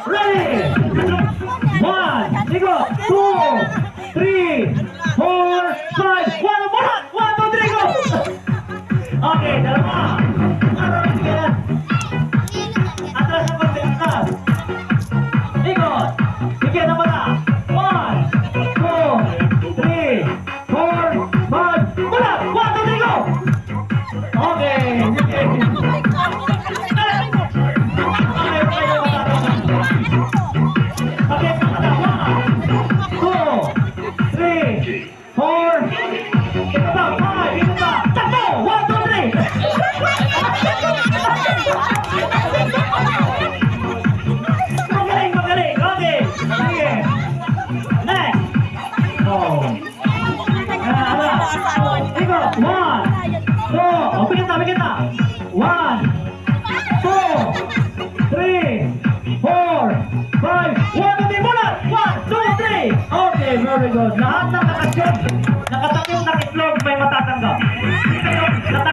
Ready? One, ikot. Two, three, four, five. One, bulat. One, two, three, go. Okay, dalawa. Sige na. Atras ang konti, atras. Ikot. Bigyan ng mata. One, two, three, four, five. Bulat. One, two, three, go. Okay. One, two, three, four, five. One, two, three, bulat. One, two, three. Okay, very good. Lahat ng nakasyon, nakatakip na itlog may matatanggap.